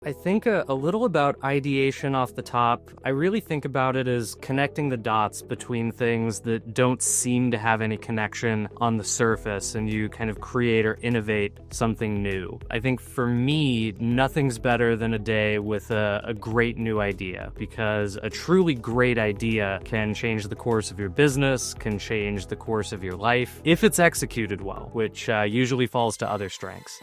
I think a little about ideation off the top. I really think about it as connecting the dots between things that don't seem to have any connection on the surface, and you kind of create or innovate something new. I think for me, nothing's better than a day with a great new idea, because a truly great idea can change the course of your business, can change the course of your life, if it's executed well, which usually falls to other strengths.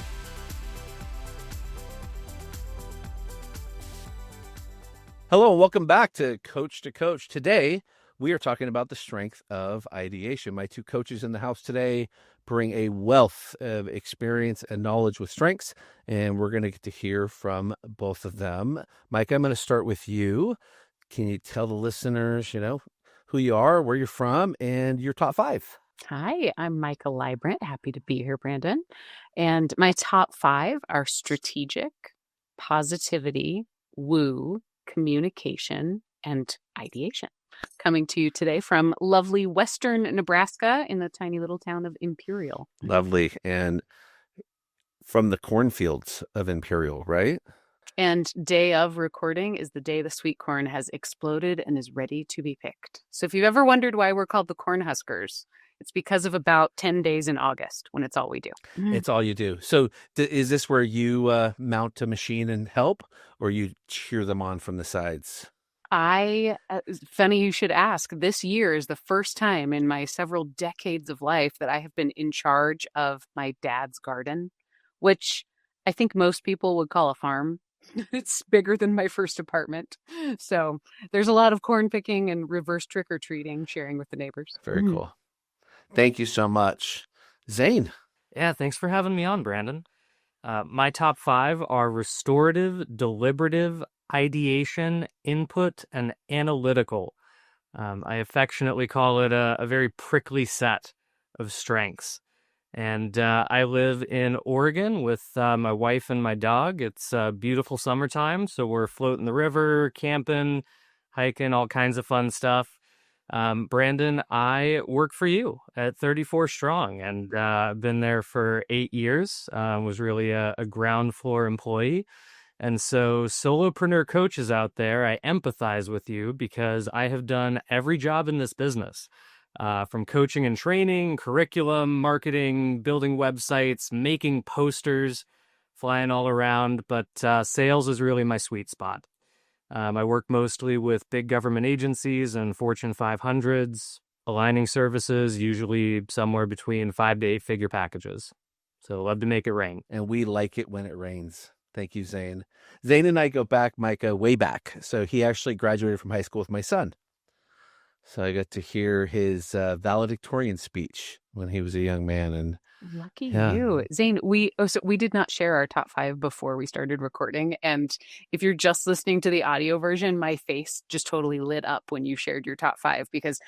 Hello and welcome back to Coach. Today, we are talking about the strength of ideation. My two coaches in the house today bring a wealth of experience and knowledge with strengths, and we're going to get to hear from both of them. Mike, I'm going to start with you. Can you tell the listeners, who you are, where you're from, and your top five? Hi, I'm Maika Leibbrandt. Happy to be here, Brandon. And my top five are strategic, positivity, woo, communication, and ideation. Coming to you today from lovely Western Nebraska in the tiny little town of Imperial. Lovely. And from the cornfields of Imperial, right? And day of recording is the day the sweet corn has exploded and is ready to be picked. So if you've ever wondered why we're called the Cornhuskers, it's because of about 10 days in August when it's all we do. It's all you do. So is this where you mount a machine and help, or you cheer them on from the sides? Funny you should ask. This year is the first time in my several decades of life that I have been in charge of my dad's garden, which I think most people would call a farm. It's bigger than my first apartment. So there's a lot of corn picking and reverse trick-or-treating, sharing with the neighbors. Very cool. Thank you so much. Zane. Yeah, thanks for having me on, Brandon. My top five are restorative, deliberative, ideation, input, and analytical. I affectionately call it a very prickly set of strengths. And I live in Oregon with my wife and my dog. It's beautiful summertime, so we're floating the river, camping, hiking, all kinds of fun stuff. Brandon, I work for you at 34 Strong, and I've been there for 8 years. Was really a ground floor employee. And so solopreneur coaches out there, I empathize with you because I have done every job in this business, from coaching and training, curriculum, marketing, building websites, making posters, flying all around. But sales is really my sweet spot. I work mostly with big government agencies and Fortune 500s, aligning services, usually somewhere between 5 to 8 figure packages. So love to make it rain. And we like it when it rains. Thank you, Zane. Zane and I go back, Micah, way back. So he actually graduated from high school with my son. So I got to hear his valedictorian speech when he was a young man. And lucky you. Zane, we did not share our top five before we started recording. And if you're just listening to the audio version, my face just totally lit up when you shared your top five, because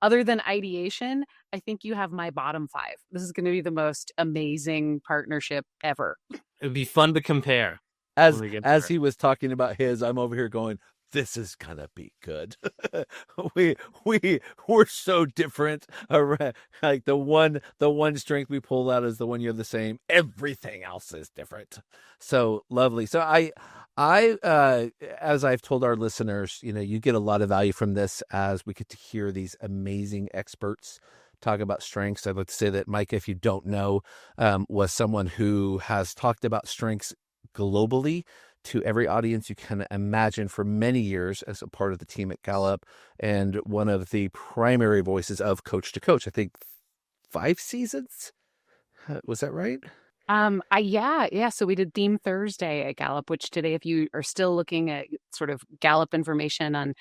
other than ideation, I think you have my bottom five. This is going to be the most amazing partnership ever. It'd be fun to compare. As he was talking about his, I'm over here going, this is gonna be good. we're so different. Like the one strength we pull out is the one you're the same. Everything else is different. So lovely. So I as I've told our listeners, you get a lot of value from this as we get to hear these amazing experts talk about strengths. I'd like to say that Mike, if you don't know, was someone who has talked about strengths globally to every audience you can imagine for many years as a part of the team at Gallup, and one of the primary voices of Coach to Coach. I think 5 seasons. Was that right? Yeah. So we did Theme Thursday at Gallup, which today, if you are still looking at sort of Gallup information on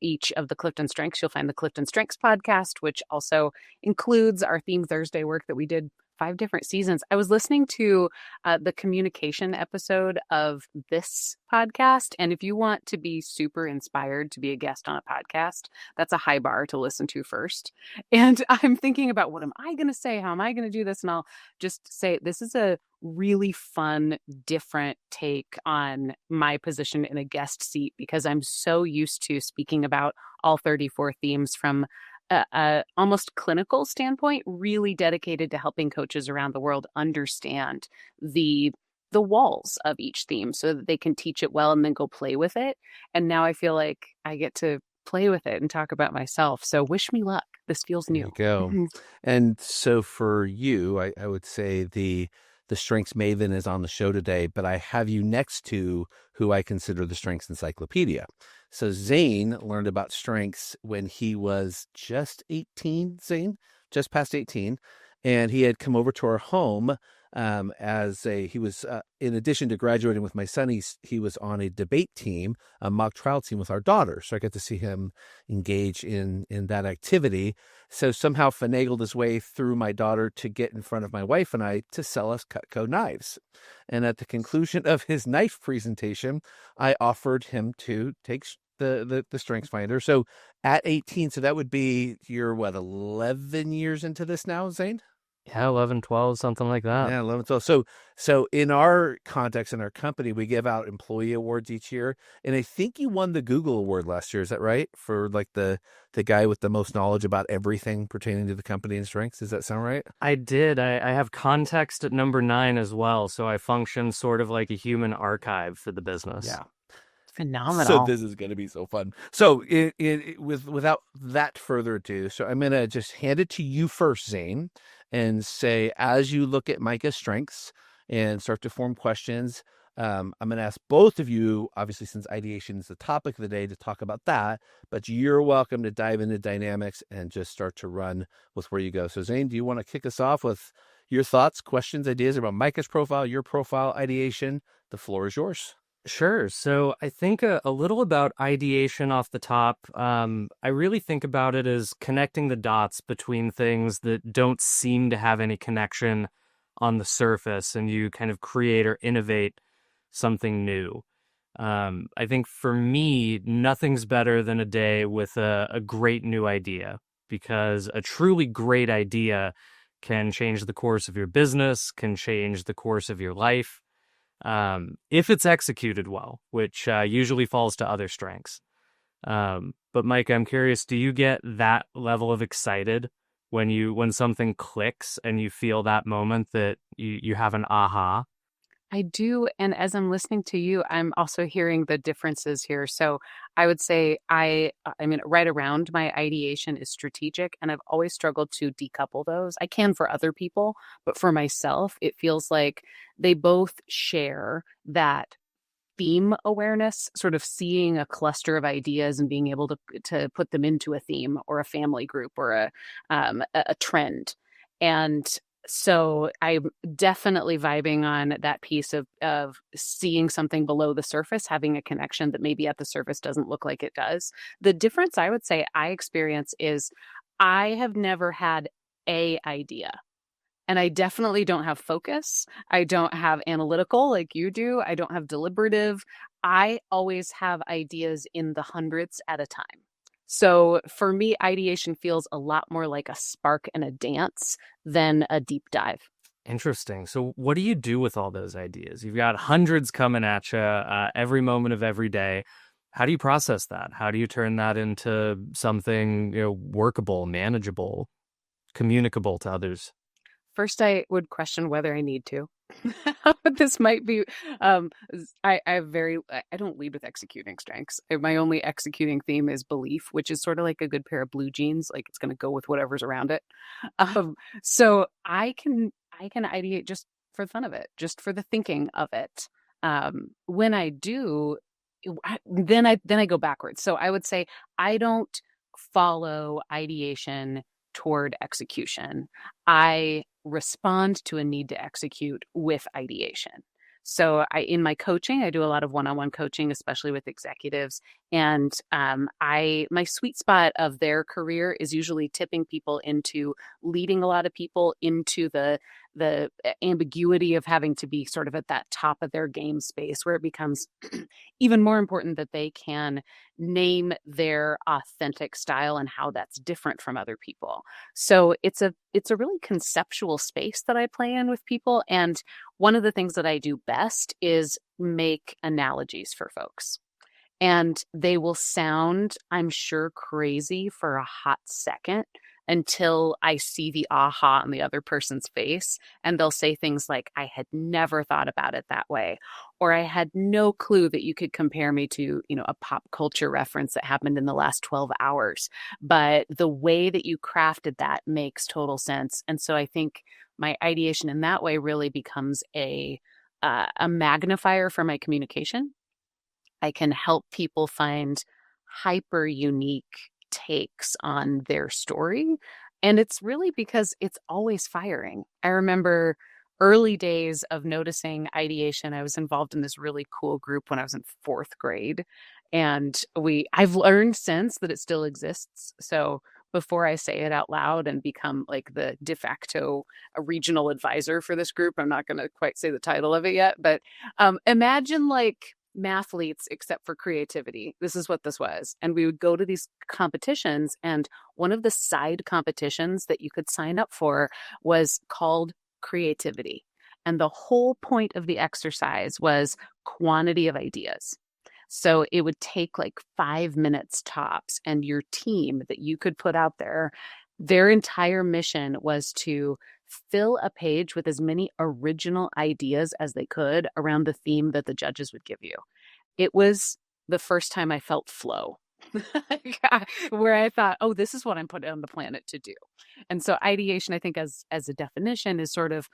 each of the Clifton Strengths, you'll find the Clifton Strengths podcast, which also includes our Theme Thursday work that we did 5 different seasons. I was listening to the communication episode of this podcast. And if you want to be super inspired to be a guest on a podcast, that's a high bar to listen to first. And I'm thinking about, what am I going to say? How am I going to do this? And I'll just say, this is a really fun, different take on my position in a guest seat, because I'm so used to speaking about all 34 themes from a almost clinical standpoint, really dedicated to helping coaches around the world understand the the walls of each theme so that they can teach it well and then go play with it. And now I feel like I get to play with it and talk about myself. So wish me luck. This feels There new. you go. And so for you, I would say the Strengths Maven is on the show today, but I have you next to who I consider the Strengths Encyclopedia. So Zane learned about strengths when he was just 18, Zane, just past 18. And he had come over to our home he was, in addition to graduating with my son, he was on a debate team, a mock trial team with our daughter. So I got to see him engage in that activity. So somehow finagled his way through my daughter to get in front of my wife and I to sell us Cutco knives. And at the conclusion of his knife presentation, I offered him to take the Strengths Finder. So at 18, so that would be, you're 11 years into this now, Zane? Yeah, 11, 12, something like that. Yeah, 11, 12. So in our context, in our company, we give out employee awards each year. And I think you won the Google Award last year. Is that right? For like the guy with the most knowledge about everything pertaining to the company and strengths. Does that sound right? I did. I have context at number 9 as well. So I function sort of like a human archive for the business. Yeah. Phenomenal. So this is going to be so fun. So without that further ado, so I'm going to just hand it to you first, Zane, and say, as you look at Maika's strengths and start to form questions, I'm going to ask both of you, obviously, since ideation is the topic of the day, to talk about that, but you're welcome to dive into dynamics and just start to run with where you go. So Zane, do you want to kick us off with your thoughts, questions, ideas about Maika's profile, your profile, ideation? The floor is yours. Sure. So I think a little about ideation off the top. I really think about it as connecting the dots between things that don't seem to have any connection on the surface, and you kind of create or innovate something new. I think for me, nothing's better than a day with a great new idea, because a truly great idea can change the course of your business, can change the course of your life. If it's executed well, which usually falls to other strengths. But Mike, I'm curious, do you get that level of excited when something clicks and you feel that moment that you have an aha? I do. And as I'm listening to you, I'm also hearing the differences here. So I would say I mean, right around my ideation is strategic, and I've always struggled to decouple those. I can for other people, but for myself, it feels like they both share that theme awareness, sort of seeing a cluster of ideas and being able to put them into a theme or a family group or a trend. And so I'm definitely vibing on that piece of seeing something below the surface, having a connection that maybe at the surface doesn't look like it does. The difference I would say I experience is I have never had a idea. And I definitely don't have focus. I don't have analytical like you do. I don't have deliberative. I always have ideas in the hundreds at a time. So for me, ideation feels a lot more like a spark and a dance than a deep dive. Interesting. So what do you do with all those ideas? You've got hundreds coming at you every moment of every day. How do you process that? How do you turn that into something, workable, manageable, communicable to others? First, I would question whether I need to. This might be, I don't lead with executing strengths. My only executing theme is belief, which is sort of like a good pair of blue jeans. Like it's going to go with whatever's around it. So I can ideate just for the fun of it, just for the thinking of it. When I do, then I go backwards. So I would say I don't follow ideation toward execution. I respond to a need to execute with ideation. So in my coaching, I do a lot of one-on-one coaching, especially with executives. And my sweet spot of their career is usually tipping people into leading a lot of people into the ambiguity of having to be sort of at that top of their game space, where it becomes even more important that they can name their authentic style and how that's different from other people. So it's a really conceptual space that I play in with people. And one of the things that I do best is make analogies for folks. And they will sound, I'm sure, crazy for a hot second. until I see the aha on the other person's face. And they'll say things like, I had never thought about it that way. Or I had no clue that you could compare me to, a pop culture reference that happened in the last 12 hours. But the way that you crafted that makes total sense. And so I think my ideation in that way really becomes a magnifier for my communication. I can help people find hyper unique takes on their story. And it's really because it's always firing. I remember early days of noticing ideation. I was involved in this really cool group when I was in fourth grade. And I've learned since that it still exists. So before I say it out loud and become like the de facto regional advisor for this group, I'm not going to quite say the title of it yet, but imagine like mathletes except for creativity. This is what this was. And we would go to these competitions, and one of the side competitions that you could sign up for was called creativity. And the whole point of the exercise was quantity of ideas. So it would take like 5 minutes tops, and your team that you could put out there, their entire mission was to fill a page with as many original ideas as they could around the theme that the judges would give you. It was the first time I felt flow, where I thought, oh, this is what I'm put on the planet to do. And so ideation, I think as a definition, is sort of,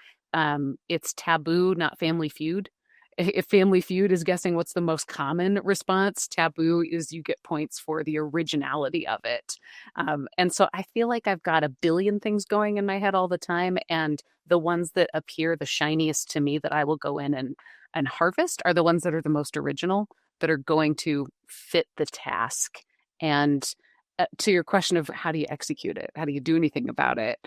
it's taboo, not Family Feud. If Family Feud is guessing what's the most common response, taboo is you get points for the originality of it. And so I feel like I've got a billion things going in my head all the time. And the ones that appear the shiniest to me that I will go in and harvest are the ones that are the most original, that are going to fit the task. And to your question of how do you execute it? How do you do anything about it?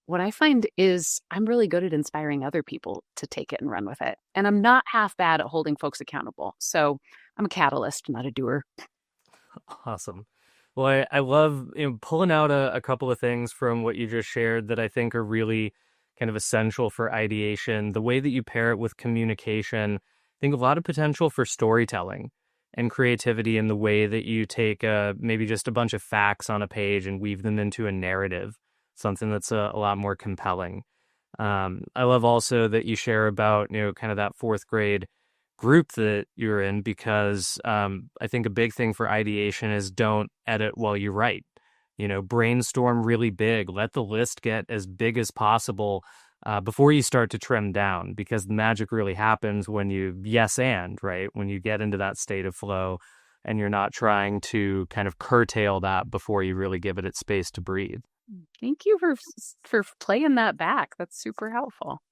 What I find is I'm really good at inspiring other people to take it and run with it. And I'm not half bad at holding folks accountable. So I'm a catalyst, not a doer. Awesome. Well, I love pulling out a couple of things from what you just shared that I think are really kind of essential for ideation. The way that you pair it with communication, I think a lot of potential for storytelling and creativity in the way that you take maybe just a bunch of facts on a page and weave them into a narrative, something that's a lot more compelling. I love also that you share about, kind of that fourth grade group that you're in, because I think a big thing for ideation is don't edit while you write. Brainstorm really big. Let the list get as big as possible before you start to trim down, because the magic really happens when you yes and, right? When you get into that state of flow and you're not trying to kind of curtail that before you really give it its space to breathe. Thank you for playing that back. That's super helpful.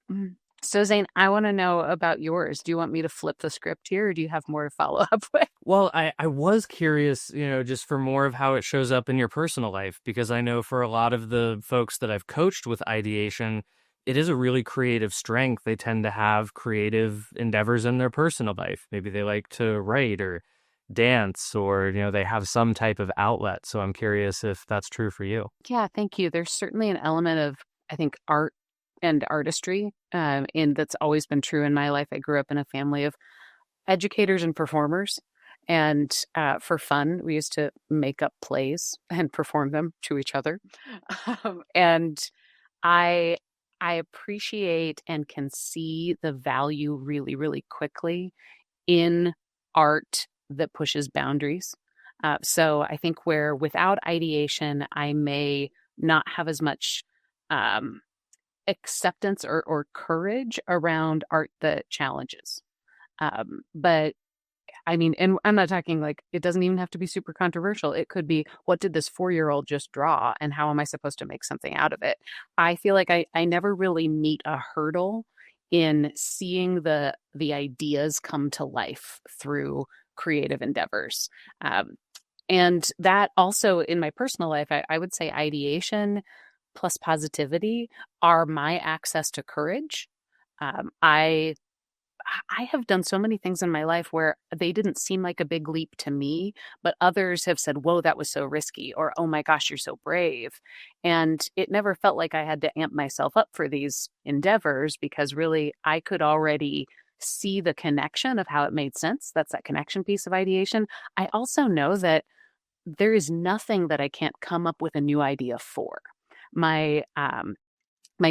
So Zane, I want to know about yours. Do you want me to flip the script here, or do you have more to follow up with? Well, I was curious, just for more of how it shows up in your personal life, because I know for a lot of the folks that I've coached with ideation, it is a really creative strength. They tend to have creative endeavors in their personal life. Maybe they like to write or dance, or they have some type of outlet. So I'm curious if that's true for you. Yeah, thank you. There's certainly an element of, I think, art and artistry in that's always been true in my life. I grew up in a family of educators and performers, and for fun we used to make up plays and perform them to each other. And I appreciate and can see the value really, really quickly in art that pushes boundaries. So I think where without ideation, I may not have as much acceptance or courage around art that challenges. But I mean, and I'm not talking like, it doesn't even have to be super controversial. It could be, what did this 4-year-old just draw, and how am I supposed to make something out of it? I feel like I never really meet a hurdle in seeing the ideas come to life through creative endeavors. And that also in my personal life, I would say ideation plus positivity are my access to courage. I have done so many things in my life where they didn't seem like a big leap to me, but others have said, whoa, that was so risky, or, oh my gosh, you're so brave. And it never felt like I had to amp myself up for these endeavors, because really I could already see the connection of how it made sense. That's that connection piece of ideation. I also know that there is nothing that I can't come up with a new idea for. My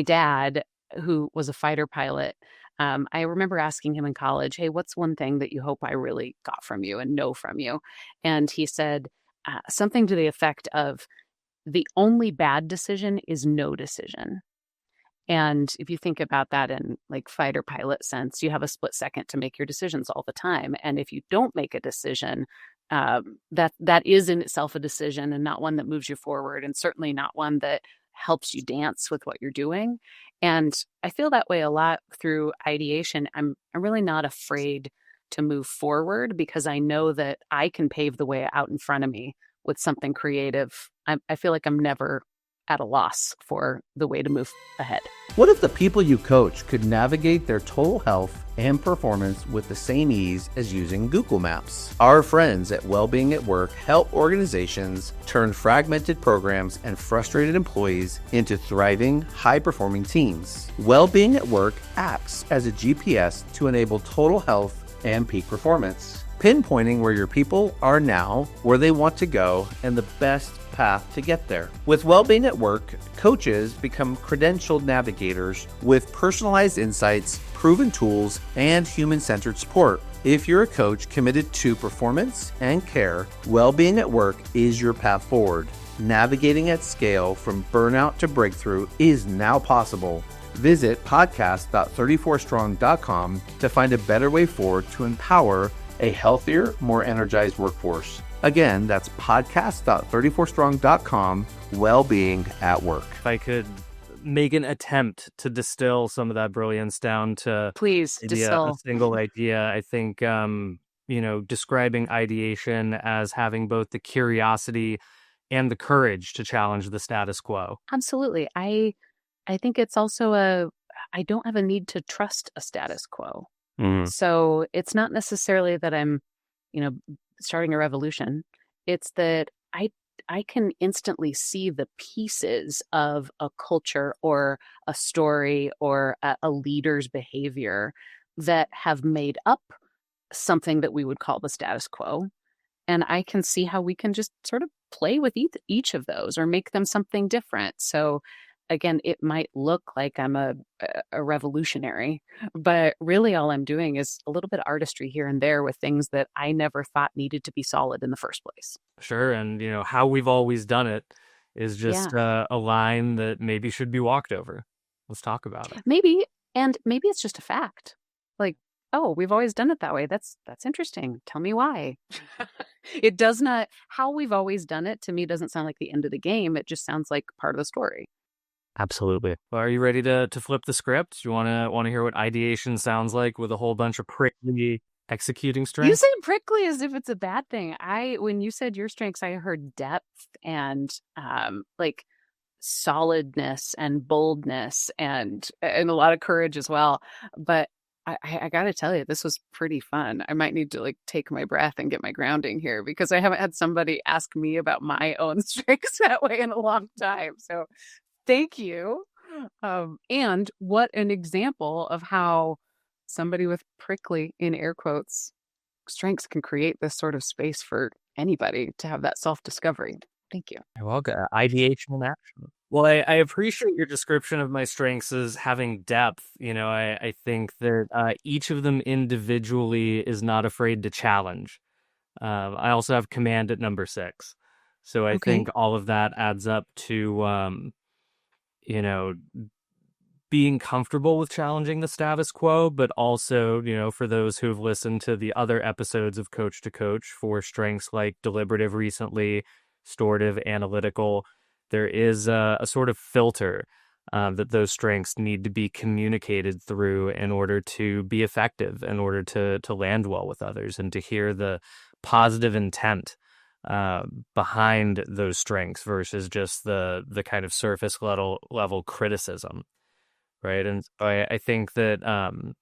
dad, who was a fighter pilot, I remember asking him in college, "Hey, what's one thing that you hope I really got from you and know from you?" And he said something to the effect of, "The only bad decision is no decision." And if you think about that in like fighter pilot sense, you have a split second to make your decisions all the time. And if you don't make a decision, that is in itself a decision and not one that moves you forward, and certainly not one that helps you dance with what you're doing. And I feel that way a lot through ideation. I'm really not afraid to move forward because I know that I can pave the way out in front of me with something creative. I feel like I'm never at a loss for the way to move ahead. What if the people you coach could navigate their total health and performance with the same ease as using Google Maps? Our friends at Wellbeing at Work help organizations turn fragmented programs and frustrated employees into thriving, high-performing teams. Wellbeing at Work acts as a GPS to enable total health and peak performance, pinpointing where your people are now, where they want to go, and the best path to get there. With Wellbeing at Work, coaches become credentialed navigators with personalized insights, proven tools, and human-centered support. If you're a coach committed to performance and care, Wellbeing at Work is your path forward. Navigating at scale from burnout to breakthrough is now possible. Visit podcast.34strong.com to find a better way forward to empower a healthier, more energized workforce. Again, that's podcast.34strong.com, Wellbeing at Work. If I could make an attempt to distill some of that brilliance down to Please distill a single idea, I think, describing ideation as having both the curiosity and the courage to challenge the status quo. Absolutely. I think it's also I don't have a need to trust a status quo. So it's not necessarily that I'm, starting a revolution. It's that I can instantly see the pieces of a culture or a story or a leader's behavior that have made up something that we would call the status quo. And I can see how we can just sort of play with each of those or make them something different. So again, it might look like I'm a revolutionary, but really all I'm doing is a little bit of artistry here and there with things that I never thought needed to be solid in the first place. Sure. And, how we've always done it is just a line that maybe should be walked over. Let's talk about it. Maybe it's just a fact. Like, oh, we've always done it that way. That's interesting. Tell me why. It does not, how we've always done it to me doesn't sound like the end of the game. It just sounds like part of the story. Absolutely. Well, are you ready to flip the script? Do you want to hear what ideation sounds like with a whole bunch of prickly executing strengths? You said prickly as if it's a bad thing. When you said your strengths, I heard depth and like solidness and boldness and a lot of courage as well. But I got to tell you, this was pretty fun. I might need to like take my breath and get my grounding here because I haven't had somebody ask me about my own strengths that way in a long time. So thank you. And what an example of how somebody with prickly, in air quotes, strengths can create this sort of space for anybody to have that self-discovery. Thank you. You're welcome. Ideation in action. Well, I appreciate your description of my strengths as having depth. I think that each of them individually is not afraid to challenge. I also have command at number 6. So I think all of that adds up to being comfortable with challenging the status quo, but also, for those who've listened to the other episodes of Coach to Coach for strengths like deliberative recently, restorative, analytical, there is a sort of filter that those strengths need to be communicated through in order to be effective, in order to land well with others, and to hear the positive intent behind those strengths versus just the kind of surface level criticism, right? And I think that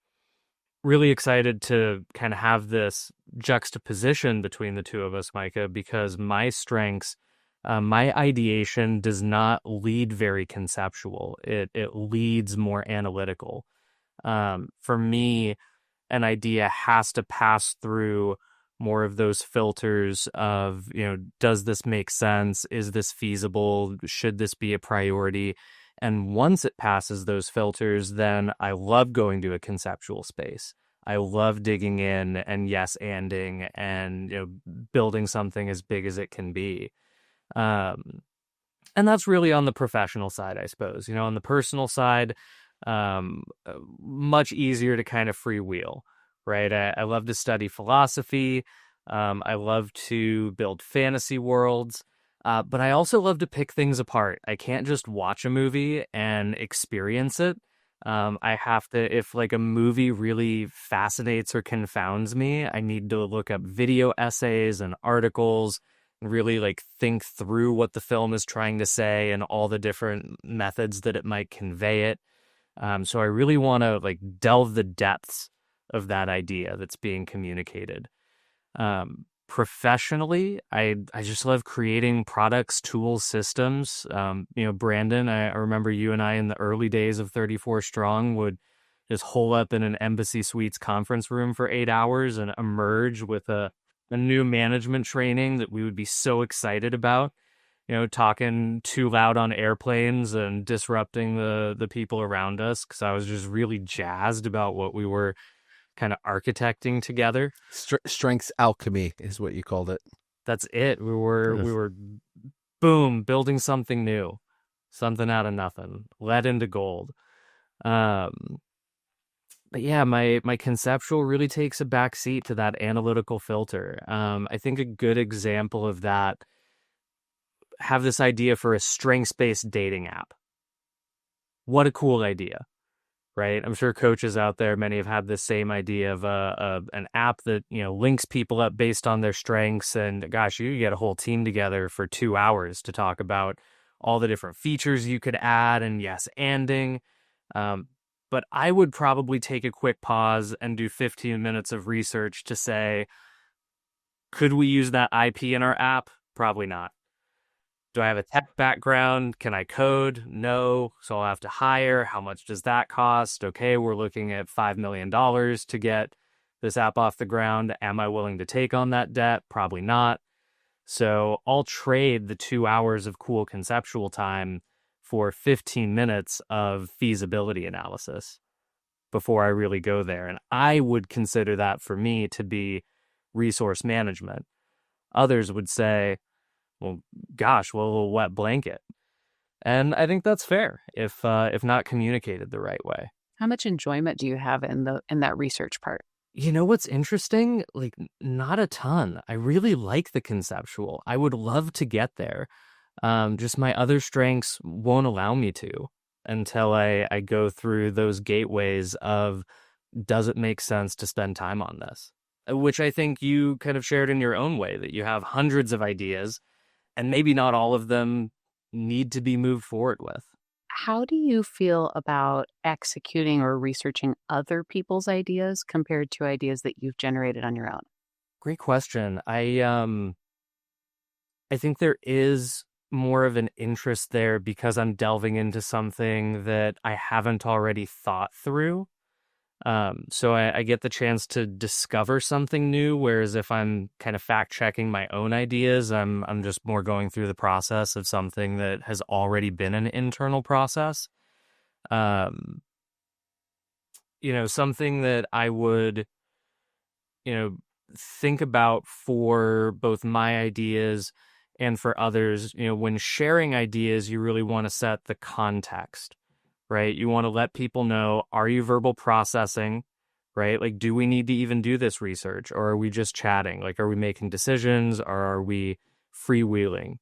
really excited to kind of have this juxtaposition between the two of us, Maika, because my strengths, my ideation does not lead very conceptual. It leads more analytical. For me, an idea has to pass through more of those filters of, does this make sense? Is this feasible? Should this be a priority? And once it passes those filters, then I love going to a conceptual space. I love digging in and yes-anding and, building something as big as it can be. And that's really on the professional side, I suppose. On the personal side, much easier to kind of freewheel, right? I love to study philosophy. I love to build fantasy worlds. But I also love to pick things apart. I can't just watch a movie and experience it. I have to, if like a movie really fascinates or confounds me, I need to look up video essays and articles, really like think through what the film is trying to say and all the different methods that it might convey it. So I really want to like delve the depths of that idea that's being communicated. Professionally, I just love creating products, tools, systems. Brandon, I remember you and I in the early days of 34 Strong would just hole up in an Embassy Suites conference room for 8 hours and emerge with a new management training that we would be so excited about, talking too loud on airplanes and disrupting the people around us, because I was just really jazzed about what we were kind of architecting together. Strengths alchemy is what you called it. That's it. We were boom, building something new, something out of nothing, lead into gold. But yeah, my conceptual really takes a back seat to that analytical filter. I think a good example of that, have this idea for a strengths-based dating app. What a cool idea, right? I'm sure coaches out there, many have had this same idea of an app that, links people up based on their strengths. And gosh, you get a whole team together for 2 hours to talk about all the different features you could add and yes-anding. But I would probably take a quick pause and do 15 minutes of research to say, could we use that IP in our app? Probably not. Do I have a tech background? Can I code? No. So I'll have to hire. How much does that cost? Okay, we're looking at $5 million to get this app off the ground. Am I willing to take on that debt? Probably not. So I'll trade the 2 hours of cool conceptual time for 15 minutes of feasibility analysis before I really go there. And I would consider that for me to be resource management. Others would say, well, gosh, well, a wet blanket. And I think that's fair if not communicated the right way. How much enjoyment do you have in that research part? What's interesting? Like, not a ton. I really like the conceptual. I would love to get there. Just my other strengths won't allow me to until I go through those gateways of, does it make sense to spend time on this? Which I think you kind of shared in your own way, that you have hundreds of ideas and maybe not all of them need to be moved forward with. How do you feel about executing or researching other people's ideas compared to ideas that you've generated on your own? Great question. I think there is more of an interest there because I'm delving into something that I haven't already thought through. So I get the chance to discover something new, whereas if I'm kind of fact checking my own ideas, I'm just more going through the process of something that has already been an internal process. Something that I would, think about for both my ideas and for others, when sharing ideas, you really want to set the context, right? You want to let people know, are you verbal processing, right? Like, do we need to even do this research, or are we just chatting? Like, are we making decisions, or are we freewheeling?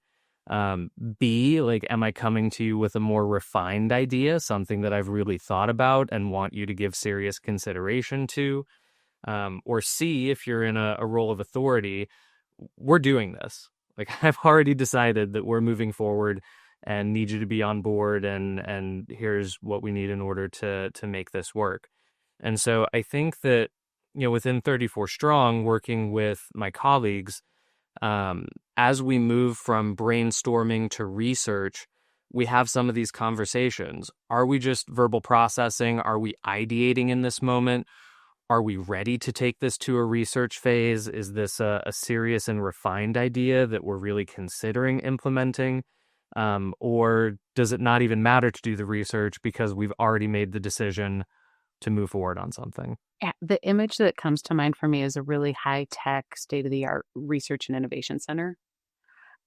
B, like, am I coming to you with a more refined idea, something that I've really thought about and want you to give serious consideration to? Or C, if you're in a role of authority, we're doing this. Like, I've already decided that we're moving forward and need you to be on board, and here's what we need in order to make this work. And so I think that, within 34 Strong, working with my colleagues, as we move from brainstorming to research, we have some of these conversations. Are we just verbal processing? Are we ideating in this moment? are we ready to take this to a research phase? Is this a serious and refined idea that we're really considering implementing? Or does it not even matter to do the research because we've already made the decision to move forward on something? Yeah, the image that comes to mind for me is a really high-tech, state-of-the-art research and innovation center.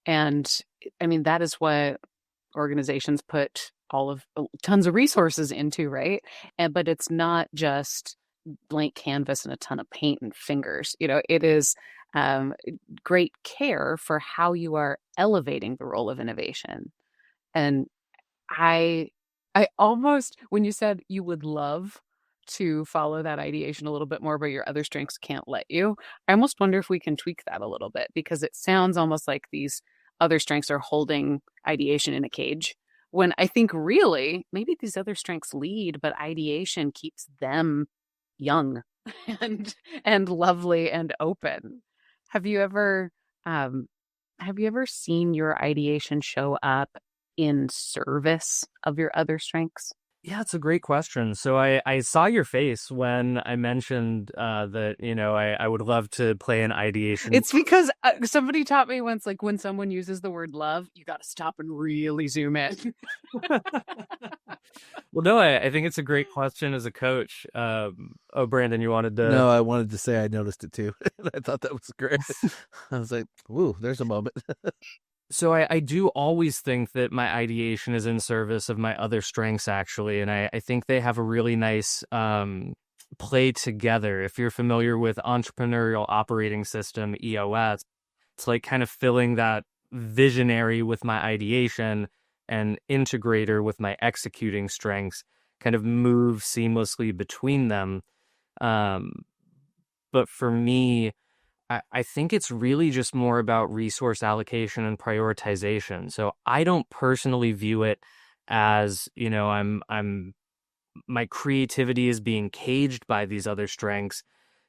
And I mean, that is what organizations put tons of resources into, right? But it's not just blank canvas and a ton of paint and fingers. It is um, great care for how you are elevating the role of innovation. And I I almost, when you said you would love to follow that ideation a little bit more, but your other strengths can't let you, I almost wonder if we can tweak that a little bit, because it sounds almost like these other strengths are holding ideation in a cage, when I think really maybe these other strengths lead, but ideation keeps them young and lovely and open. Have you ever um have you ever seen your ideation show up in service of your other strengths? Yeah, it's a great question. So I saw your face when I mentioned that, I would love to play an ideation. It's because somebody taught me once, like, when someone uses the word love, you got to stop and really zoom in. Well, no, I think it's a great question as a coach. Oh, Brandon, you wanted to... No, I wanted to say I noticed it too. I thought that was great. I was like, "Ooh, there's a moment." So I do always think that my ideation is in service of my other strengths, actually. And I think they have a really nice play together. If you're familiar with Entrepreneurial Operating System, EOS, it's like kind of filling that visionary with my ideation and integrator with my executing strengths, kind of move seamlessly between them. Um, but for me, I think it's really just more about resource allocation and prioritization. So I don't personally view it as, I'm my creativity is being caged by these other strengths.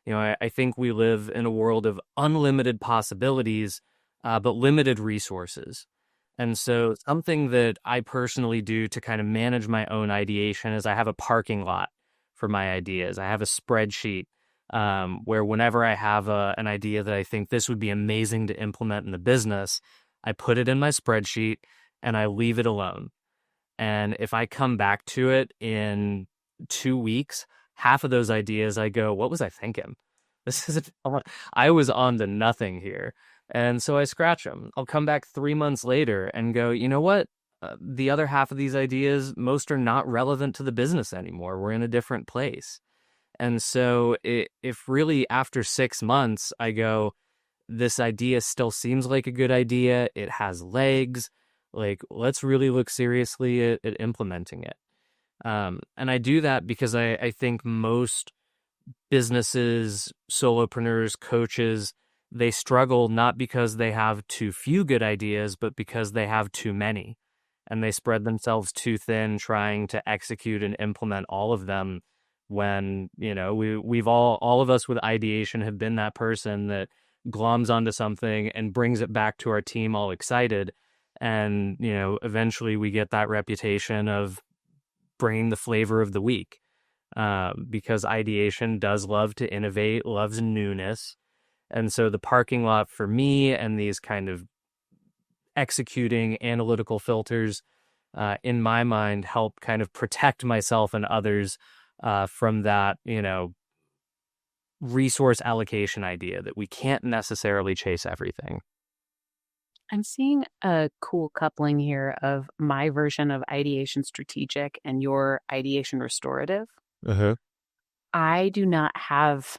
I think we live in a world of unlimited possibilities, but limited resources. And so something that I personally do to kind of manage my own ideation is I have a parking lot for my ideas. I have a spreadsheet where whenever I have an idea that I think this would be amazing to implement in the business, I put it in my spreadsheet and I leave it alone. And if I come back to it in 2 weeks, half of those ideas I go, what was I thinking? This is I was on to nothing here. And so I scratch them. I'll come back 3 months later and go, you know what? The other half of these ideas, most are not relevant to the business anymore. We're in a different place. And so if really after 6 months I go, this idea still seems like a good idea, it has legs, like let's really look seriously at implementing it. And I do that because I think most businesses, solopreneurs, coaches, they struggle not because they have too few good ideas, but because they have too many. And they spread themselves too thin trying to execute and implement all of them, when, we've all of us with ideation have been that person that gloms onto something and brings it back to our team all excited. And, eventually we get that reputation of bringing the flavor of the week, because ideation does love to innovate, loves newness. And so the parking lot for me and these kind of executing analytical filters, in my mind, help kind of protect myself and others from that, resource allocation idea that we can't necessarily chase everything. I'm seeing a cool coupling here of my version of ideation strategic and your ideation restorative. Uh-huh. I do not have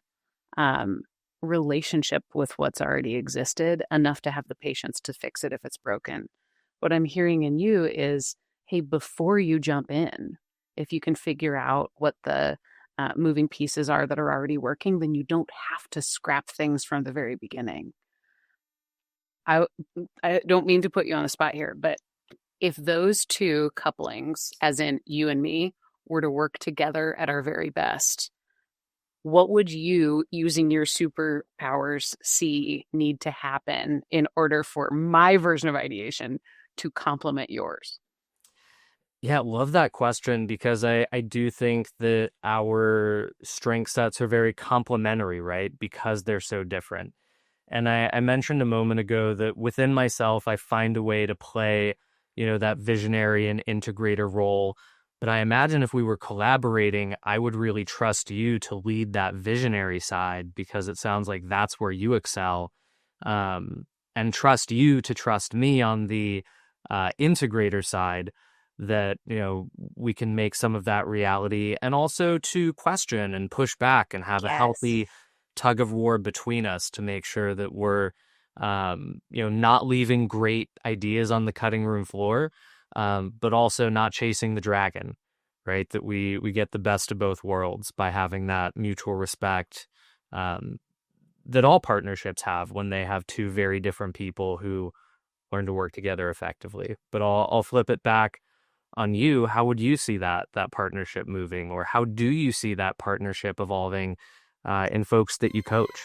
relationship with what's already existed enough to have the patience to fix it if it's broken. What I'm hearing in you is, hey, before you jump in, if you can figure out what the moving pieces are that are already working, then you don't have to scrap things from the very beginning. I don't mean to put you on the spot here, but if those two couplings, as in you and me, were to work together at our very best, what would you, using your superpowers, see need to happen in order for my version of ideation to complement yours? Yeah, love that question because I do think that our strength sets are very complementary, right? Because they're so different. And I mentioned a moment ago that within myself, I find a way to play, that visionary and integrator role. But I imagine if we were collaborating, I would really trust you to lead that visionary side because it sounds like that's where you excel. Um, and trust you to trust me on the integrator side that, we can make some of that reality and also to question and push back and have a Yes. healthy tug of war between us to make sure that we're not leaving great ideas on the cutting room floor, but also not chasing the dragon, right? That we get the best of both worlds by having that mutual respect, that all partnerships have when they have two very different people who learn to work together effectively. But I'll flip it back on you. How would you see that partnership moving, or how do you see that partnership evolving in folks that you coach?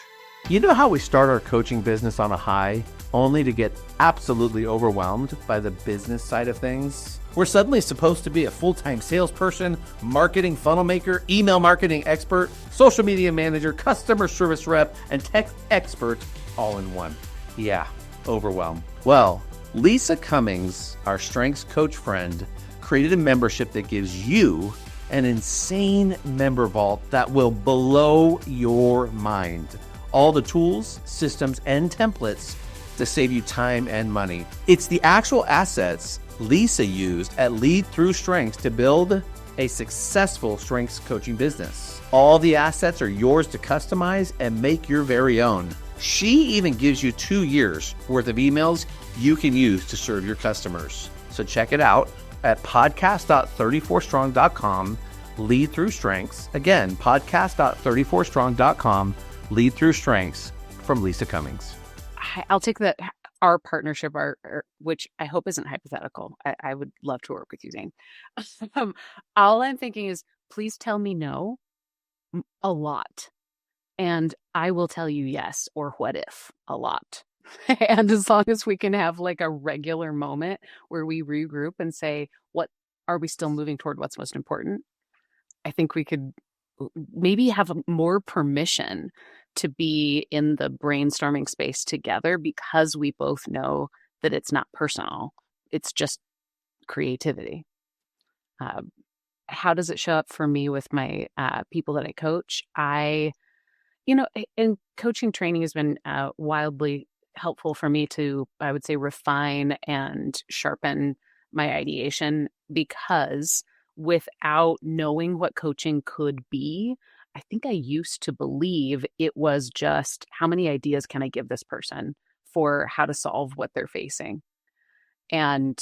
You know how we start our coaching business on a high, only to get absolutely overwhelmed by the business side of things? We're suddenly supposed to be a full-time salesperson, marketing funnel maker, email marketing expert, social media manager, customer service rep, and tech expert all in one. Yeah, overwhelmed. Well, Lisa Cummings, our strengths coach friend, created a membership that gives you an insane member vault that will blow your mind. All the tools, systems, and templates to save you time and money. It's the actual assets Lisa used at Lead Through Strengths to build a successful strengths coaching business. All the assets are yours to customize and make your very own. She even gives you 2 years worth of emails you can use to serve your customers. So check it out at podcast.34strong.com, Lead Through Strengths. Again, podcast.34strong.com, Lead Through Strengths from Lisa Cummings. I'll take that. Our partnership, which I hope isn't hypothetical. I would love to work with you, Zane. All I'm thinking is, please tell me no a lot. And I will tell you yes or what if a lot. And as long as we can have like a regular moment where we regroup and say, what are we still moving toward? What's most important? I think we could maybe have more permission to be in the brainstorming space together because we both know that it's not personal. It's just creativity. How does it show up for me with my people that I coach? And coaching training has been wildly helpful for me to, I would say, refine and sharpen my ideation, because without knowing what coaching could be, I think I used to believe it was just how many ideas can I give this person for how to solve what they're facing. And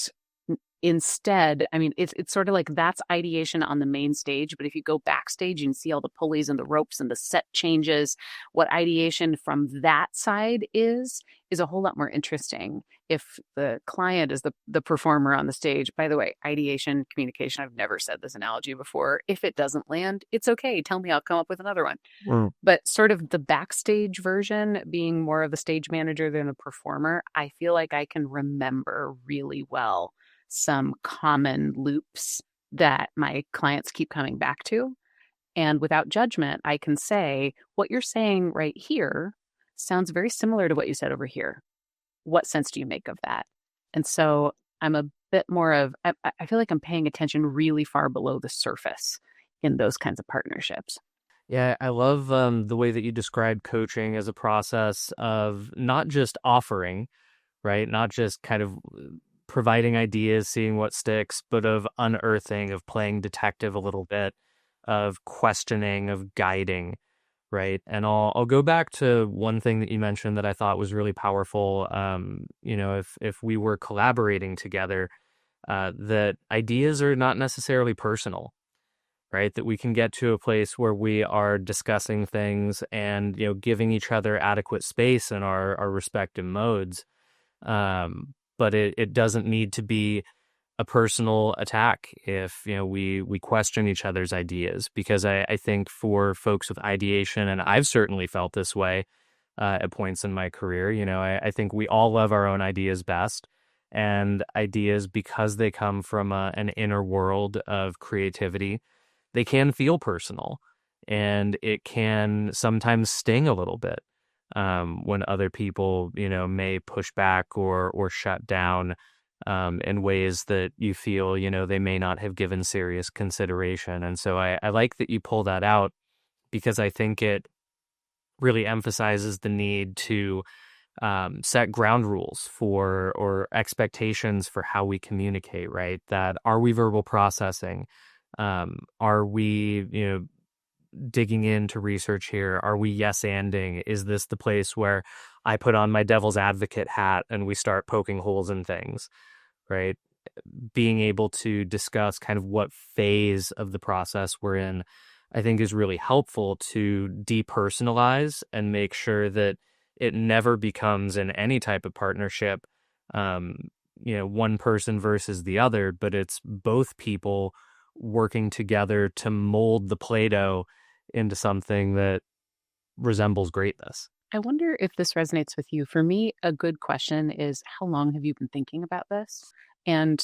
instead, I mean, it's sort of like that's ideation on the main stage. But if you go backstage, you can see all the pulleys and the ropes and the set changes. What ideation from that side is a whole lot more interesting if the client is the performer on the stage. By the way, ideation, communication, I've never said this analogy before. If it doesn't land, it's okay. Tell me, I'll come up with another one. But sort of the backstage version, being more of a stage manager than a performer, I feel like I can remember really well some common loops that my clients keep coming back to. And without judgment, I can say, what you're saying right here sounds very similar to what you said over here. What sense do you make of that? And so I'm a bit more of, I feel like I'm paying attention really far below the surface in those kinds of partnerships. Yeah, I love the way that you described coaching as a process of not just offering, right? Not just kind of providing ideas, seeing what sticks, but of unearthing, of playing detective a little bit, of questioning, of guiding, right? And I'll go back to one thing that you mentioned that I thought was really powerful. If we were collaborating together, that ideas are not necessarily personal, right? That we can get to a place where we are discussing things and, giving each other adequate space in our respective modes. But it doesn't need to be a personal attack if we question each other's ideas, because I think for folks with ideation, and I've certainly felt this way at points in my career, I think we all love our own ideas best, And ideas, because they come from an inner world of creativity, they can feel personal, and it can sometimes sting a little bit when other people, may push back or shut down in ways that you feel, they may not have given serious consideration. And so I like that you pull that out, because I think it really emphasizes the need to set ground rules for, or expectations for, how we communicate, right? That, are we verbal processing? Are we, digging into research here? Are we yes-anding? Is this the place where I put on my devil's advocate hat and we start poking holes in things, right? Being able to discuss kind of what phase of the process we're in, I think, is really helpful to depersonalize and make sure that it never becomes, in any type of partnership, one person versus the other, but it's both people working together to mold the Play-Doh into something that resembles greatness. I wonder if this resonates with you. For me, a good question is, how long have you been thinking about this? And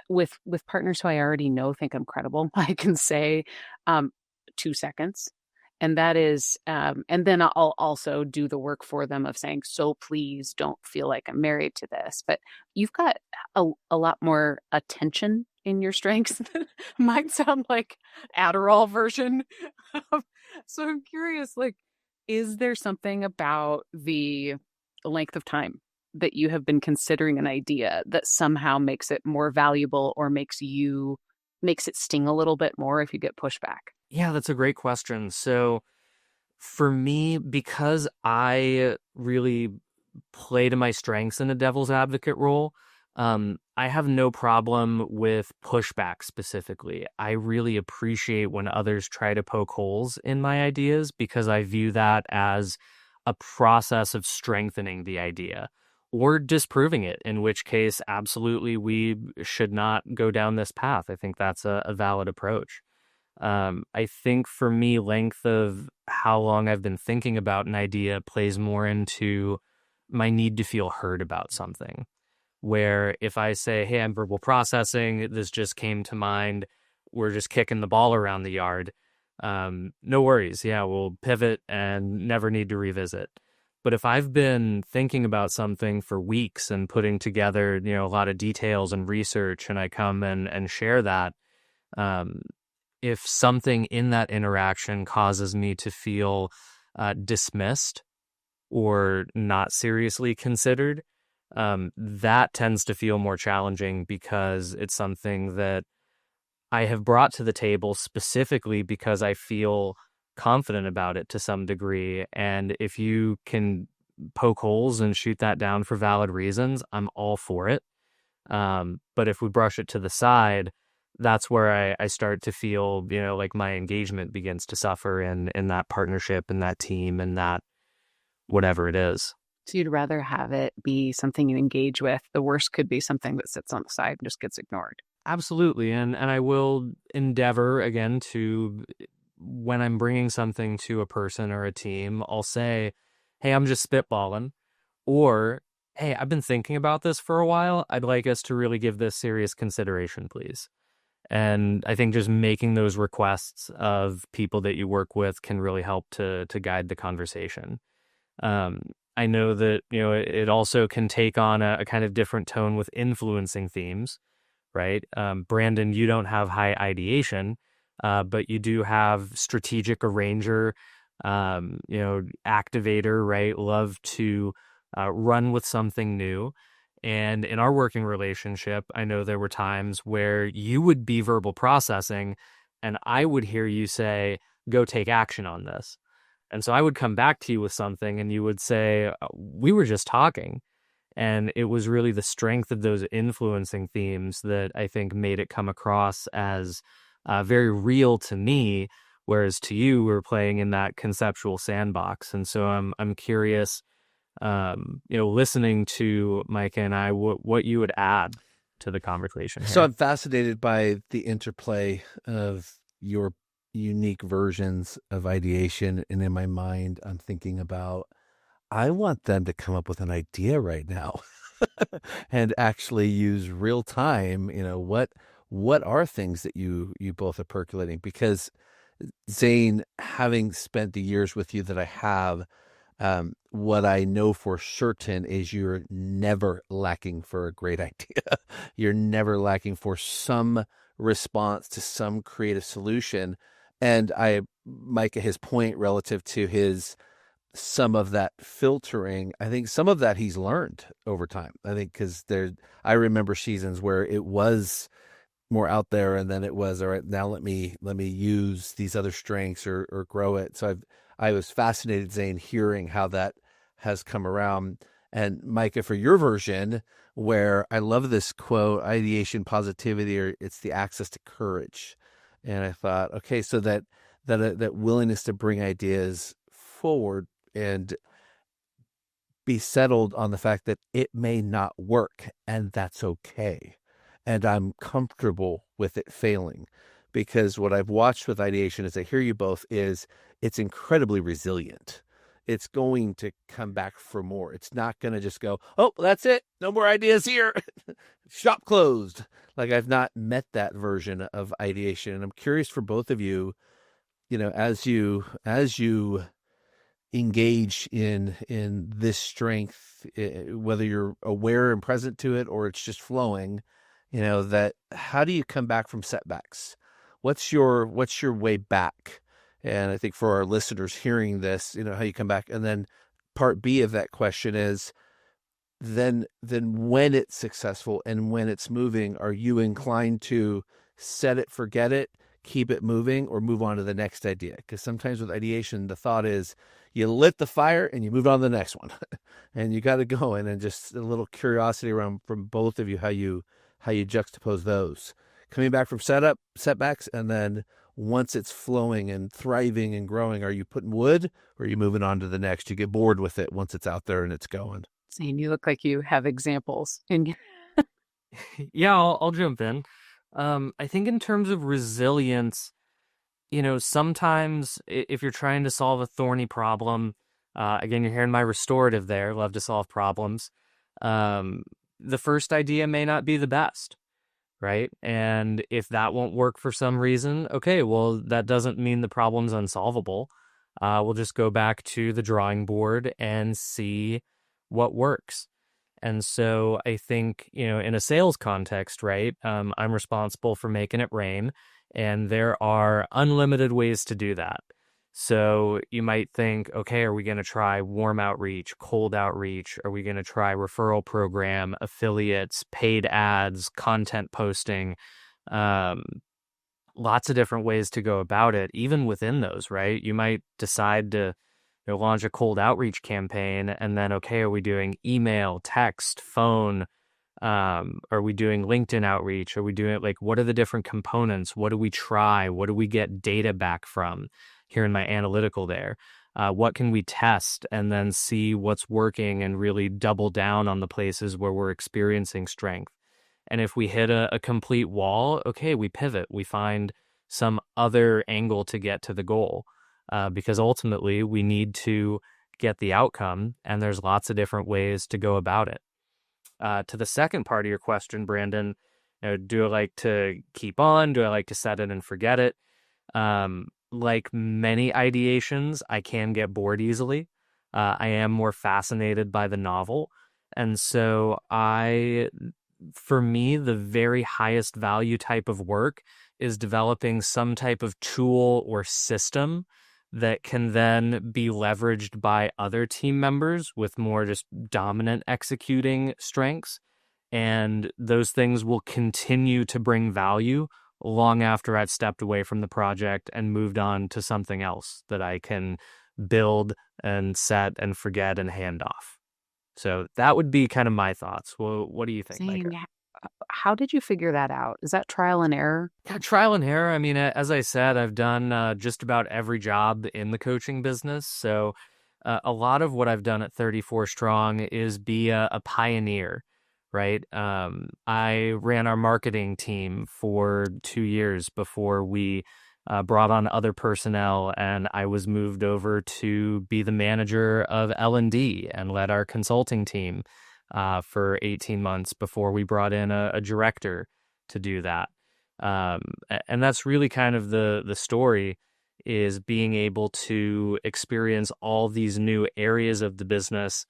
with partners who I already know think I'm credible, I can say 2 seconds. And that is, and then I'll also do the work for them of saying, so please don't feel like I'm married to this. But you've got a lot more attention in your strengths that might sound like Adderall version. So I'm curious, like, is there something about the length of time that you have been considering an idea that somehow makes it more valuable, or makes it sting a little bit more if you get pushback? Yeah, that's a great question. So for me, because I really play to my strengths in a devil's advocate role, I have no problem with pushback specifically. I really appreciate when others try to poke holes in my ideas, because I view that as a process of strengthening the idea or disproving it, in which case, absolutely, we should not go down this path. I think that's a valid approach. I think for me, length of how long I've been thinking about an idea plays more into my need to feel heard about something. Where if I say, hey, I'm verbal processing, this just came to mind, we're just kicking the ball around the yard, no worries. Yeah, we'll pivot and never need to revisit. But if I've been thinking about something for weeks and putting together, a lot of details and research, and I come and share that, if something in that interaction causes me to feel dismissed or not seriously considered, that tends to feel more challenging, because it's something that I have brought to the table specifically because I feel confident about it to some degree. And if you can poke holes and shoot that down for valid reasons, I'm all for it. But if we brush it to the side, that's where I start to feel, like my engagement begins to suffer in that partnership, in that team, and that whatever it is. So you'd rather have it be something you engage with. The worst could be something that sits on the side and just gets ignored. Absolutely. And I will endeavor, again, to, when I'm bringing something to a person or a team, I'll say, hey, I'm just spitballing. Or, hey, I've been thinking about this for a while. I'd like us to really give this serious consideration, please. And I think just making those requests of people that you work with can really help to guide the conversation. I know that, it also can take on a kind of different tone with influencing themes, right? Brandon, you don't have high ideation, but you do have strategic arranger, activator, right? Love to run with something new. And in our working relationship, I know there were times where you would be verbal processing and I would hear you say, go take action on this. And so I would come back to you with something and you would say, we were just talking. And it was really the strength of those influencing themes that I think made it come across as very real to me, whereas to you, we're playing in that conceptual sandbox. And so I'm curious, listening to Maika and I, what you would add to the conversation here. So I'm fascinated by the interplay of your unique versions of ideation. And in my mind, I'm thinking about, I want them to come up with an idea right now. and actually use real time, what are things that you both are percolating? Because Zane, having spent the years with you that I have, what I know for certain is you're never lacking for a great idea. You're never lacking for some response to some creative solution. And Micah, his point relative to some of that filtering, I think some of that he's learned over time. I think because I remember seasons where it was more out there, and then it was, all right, now let me use these other strengths or grow it. So I was fascinated, Zane, hearing how that has come around. And Micah, for your version, where I love this quote, ideation positivity, or it's the access to courage. And I thought, okay, so that willingness to bring ideas forward and be settled on the fact that it may not work, and that's okay. And I'm comfortable with it failing, because what I've watched with ideation, as I hear you both, is it's incredibly resilient. It's going to come back for more. It's not going to just go, oh, that's it. No more ideas here. Shop closed. Like, I've not met that version of ideation. And I'm curious for both of you, as you engage in this strength, whether you're aware and present to it or it's just flowing, that how do you come back from setbacks? What's your way back? And I think for our listeners hearing this, how you come back. And then part B of that question is, then when it's successful and when it's moving, are you inclined to set it, forget it, keep it moving, or move on to the next idea? Because sometimes with ideation, the thought is you lit the fire and you move on to the next one and you got to go in. And just a little curiosity around from both of you, how you juxtapose those coming back from setbacks. And then once it's flowing and thriving and growing, are you putting wood or are you moving on to the next? You get bored with it once it's out there and it's going. Zane, you look like you have examples. Yeah, I'll jump in. I think in terms of resilience, sometimes if you're trying to solve a thorny problem, again, you're hearing my restorative there, love to solve problems. The first idea may not be the best, right? And if that won't work for some reason, okay, well, that doesn't mean the problem's unsolvable. We'll just go back to the drawing board and see what works. And so I think, in a sales context, right, I'm responsible for making it rain, and there are unlimited ways to do that. So you might think, okay, are we going to try warm outreach, cold outreach? Are we going to try referral program, affiliates, paid ads, content posting? Lots of different ways to go about it, even within those, right? You might decide to launch a cold outreach campaign, and then, okay, are we doing email, text, phone? Are we doing LinkedIn outreach? Are we doing what are the different components? What do we try? What do we get data back from? Here in my analytical there, what can we test and then see what's working and really double down on the places where we're experiencing strength. And if we hit a complete wall, okay, we pivot. We find some other angle to get to the goal. Because ultimately we need to get the outcome, and there's lots of different ways to go about it. To the second part of your question, Brandon, do I like to keep on? Do I like to set it and forget it? Like many ideations, I can get bored easily. I am more fascinated by the novel. And so for me, the very highest value type of work is developing some type of tool or system that can then be leveraged by other team members with more just dominant executing strengths. And those things will continue to bring value long after I've stepped away from the project and moved on to something else that I can build and set and forget and hand off. So that would be kind of my thoughts. Well, what do you think, Zane, Maika? how did you figure that out? Is that trial and error? Yeah, trial and error. I mean, as I said, I've done just about every job in the coaching business. So a lot of what I've done at 34 Strong is be a pioneer, right? I ran our marketing team for 2 years before we brought on other personnel, and I was moved over to be the manager of L&D and led our consulting team for 18 months before we brought in a director to do that. And that's really kind of the story, is being able to experience all these new areas of the business,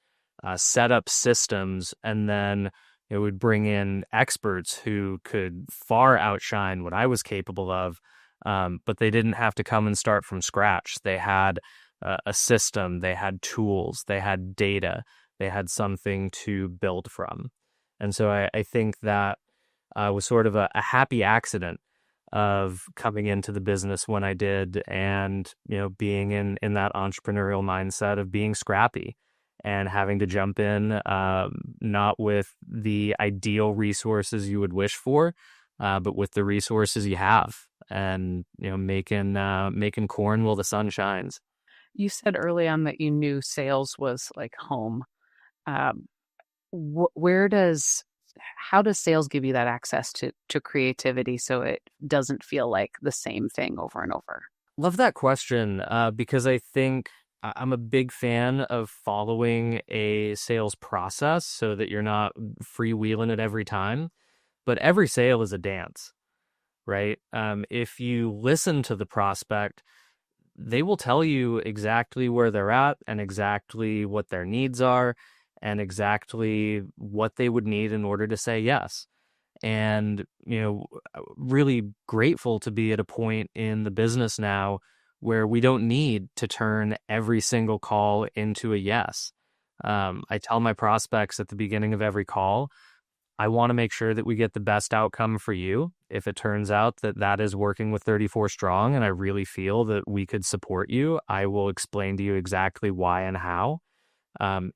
set up systems, and then it would bring in experts who could far outshine what I was capable of. But they didn't have to come and start from scratch. They had a system, they had tools, they had data, they had something to build from. And so I think that was sort of a happy accident of coming into the business when I did, and being in that entrepreneurial mindset of being scrappy and having to jump in, not with the ideal resources you would wish for, but with the resources you have, and making corn while the sun shines. You said early on that you knew sales was like home. Um, how does sales give you that access to creativity so it doesn't feel like the same thing over and over? Love that question, because I think I'm a big fan of following a sales process so that you're not freewheeling it every time. But every sale is a dance, right? If you listen to the prospect, they will tell you exactly where they're at and exactly what their needs are and exactly what they would need in order to say yes. And, really grateful to be at a point in the business now where we don't need to turn every single call into a yes. I tell my prospects at the beginning of every call, I want to make sure that we get the best outcome for you. If it turns out that that is working with 34 Strong and I really feel that we could support you, I will explain to you exactly why and how.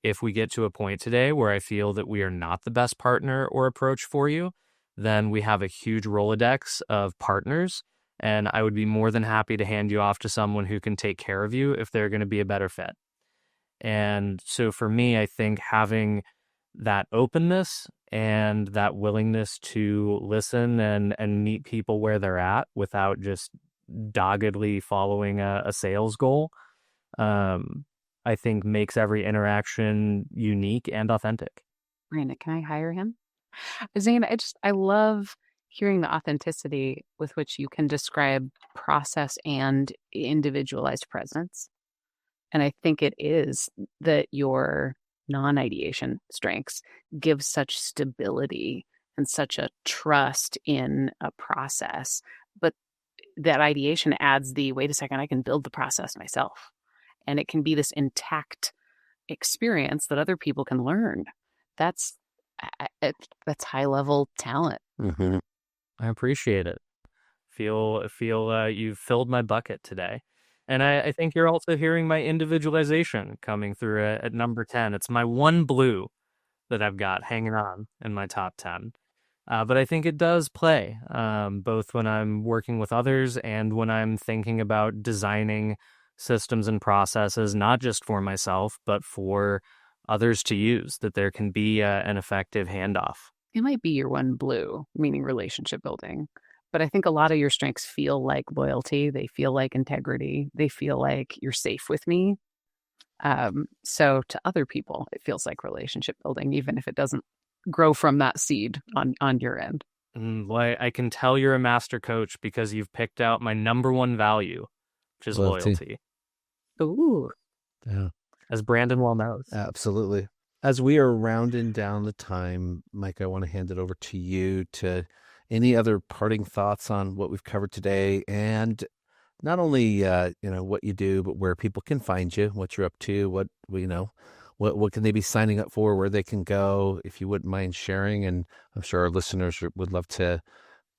If we get to a point today where I feel that we are not the best partner or approach for you, then we have a huge Rolodex of partners, and I would be more than happy to hand you off to someone who can take care of you if they're going to be a better fit. And so for me, I think having that openness and that willingness to listen and meet people where they're at without just doggedly following a sales goal, I think makes every interaction unique and authentic. Brandon, can I hire him? Zane, I love hearing the authenticity with which you can describe process and individualized presence. And I think it is that your non-ideation strengths give such stability and such a trust in a process. But that ideation adds wait a second, I can build the process myself. And it can be this intact experience that other people can learn. That's high level talent. Mm-hmm. I appreciate it. Feel you've filled my bucket today. And I think you're also hearing my individualization coming through at number 10. It's my one blue that I've got hanging on in my top 10. But I think it does play, both when I'm working with others and when I'm thinking about designing systems and processes, not just for myself, but for others to use, that there can be an effective handoff. It might be your one blue, meaning relationship building. But I think a lot of your strengths feel like loyalty. They feel like integrity. They feel like you're safe with me. So to other people, it feels like relationship building, even if it doesn't grow from that seed on your end. Well, I can tell you're a master coach because you've picked out my number one value, which is loyalty. Ooh. Yeah. As Brandon well knows. Absolutely. As we are rounding down the time, Mike, I want to hand it over to you to any other parting thoughts on what we've covered today, and not only what you do, but where people can find you, what you're up to, what can they be signing up for, where they can go, if you wouldn't mind sharing. And I'm sure our listeners would love to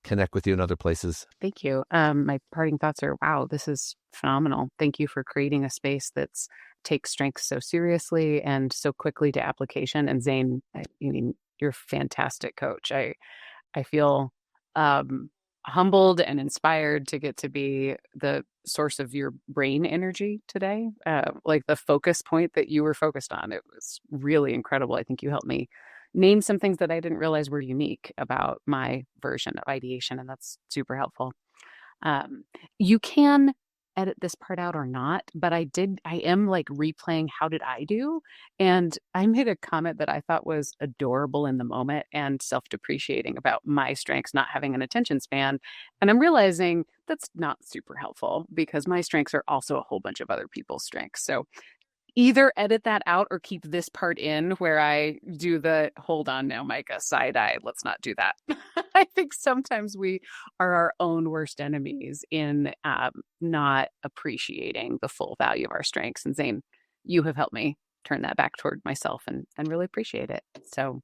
connect with you in other places. Thank you. My parting thoughts are, wow, this is phenomenal. Thank you for creating a space that's takes strength so seriously and so quickly to application. And Zane, you're a fantastic coach. I feel humbled and inspired to get to be the source of your brain energy today. Like the focus point that you were focused on. It was really incredible. I think you helped me name some things that I didn't realize were unique about my version of ideation, and that's super helpful. You can edit this part out or not, but I am like replaying how did I do? And I made a comment that I thought was adorable in the moment and self-depreciating about my strengths not having an attention span. And I'm realizing that's not super helpful because my strengths are also a whole bunch of other people's strengths. So either edit that out or keep this part in where I do the hold on now, Maika, side eye. Let's not do that. I think sometimes we are our own worst enemies in not appreciating the full value of our strengths. And Zane, you have helped me turn that back toward myself and really appreciate it. So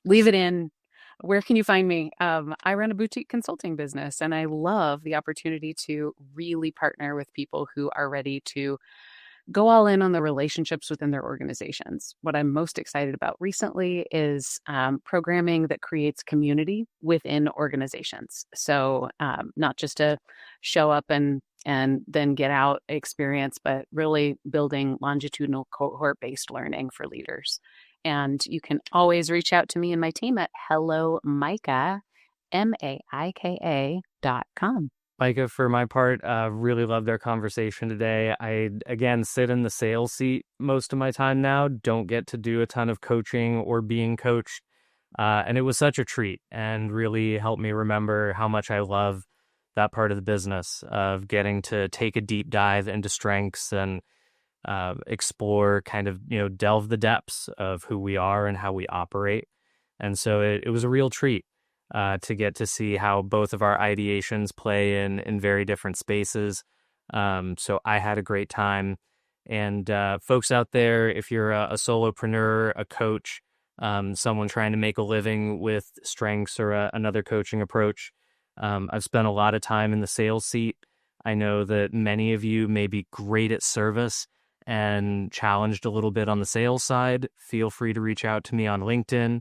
leave it in. Where can you find me? I run a boutique consulting business, and I love the opportunity to really partner with people who are ready to go all in on the relationships within their organizations. What I'm most excited about recently is programming that creates community within organizations. So not just to show up and then get out experience, but really building longitudinal cohort-based learning for leaders. And you can always reach out to me and my team at hellomaika, MAIKA.com. Maika, for my part, really loved our conversation today. I, again, sit in the sales seat most of my time now, don't get to do a ton of coaching or being coached. And it was such a treat and really helped me remember how much I love that part of the business of getting to take a deep dive into strengths and explore, kind of, delve the depths of who we are and how we operate. And so it was a real treat. To get to see how both of our ideations play in very different spaces. So I had a great time. And folks out there, if you're a solopreneur, a coach, someone trying to make a living with strengths or another coaching approach, I've spent a lot of time in the sales seat. I know that many of you may be great at service and challenged a little bit on the sales side. Feel free to reach out to me on LinkedIn.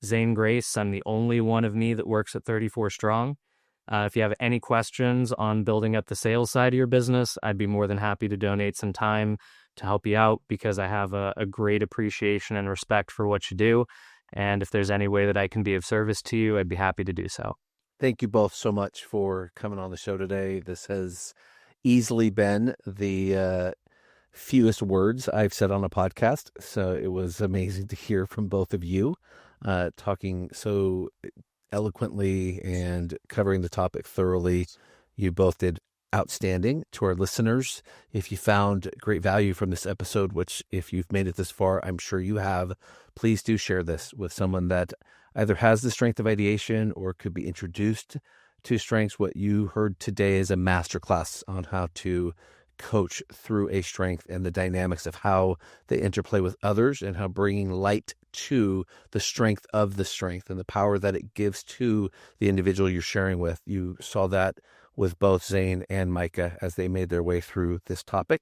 Zane Grace. I'm the only one of me that works at 34 Strong. If you have any questions on building up the sales side of your business, I'd be more than happy to donate some time to help you out because I have a great appreciation and respect for what you do. And if there's any way that I can be of service to you, I'd be happy to do so. Thank you both so much for coming on the show today. This has easily been the fewest words I've said on a podcast. So it was amazing to hear from both of you. Talking so eloquently and covering the topic thoroughly. You both did outstanding. To our listeners, if you found great value from this episode, which if you've made it this far, I'm sure you have, please do share this with someone that either has the strength of ideation or could be introduced to strengths. What you heard today is a masterclass on how to coach through a strength and the dynamics of how they interplay with others and how bringing light to the strength of the strength and the power that it gives to the individual you're sharing with. You saw that with both Zane and Maika as they made their way through this topic.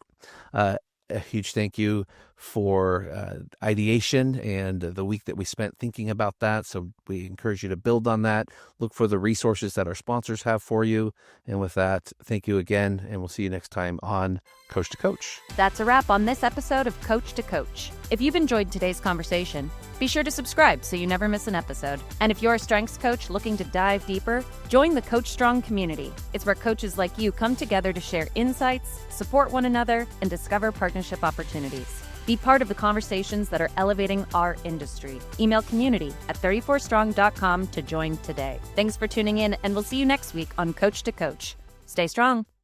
A huge thank you for ideation and the week that we spent thinking about that. So we encourage you to build on that. Look for the resources that our sponsors have for you. And with that, thank you again. And we'll see you next time on Coach to Coach. That's a wrap on this episode of Coach to Coach. If you've enjoyed today's conversation, be sure to subscribe so you never miss an episode. And if you're a strengths coach looking to dive deeper, join the Coach Strong community. It's where coaches like you come together to share insights, support one another, and discover partnership opportunities. Be part of the conversations that are elevating our industry. Email community@34strong.com to join today. Thanks for tuning in, and we'll see you next week on Coach to Coach. Stay strong.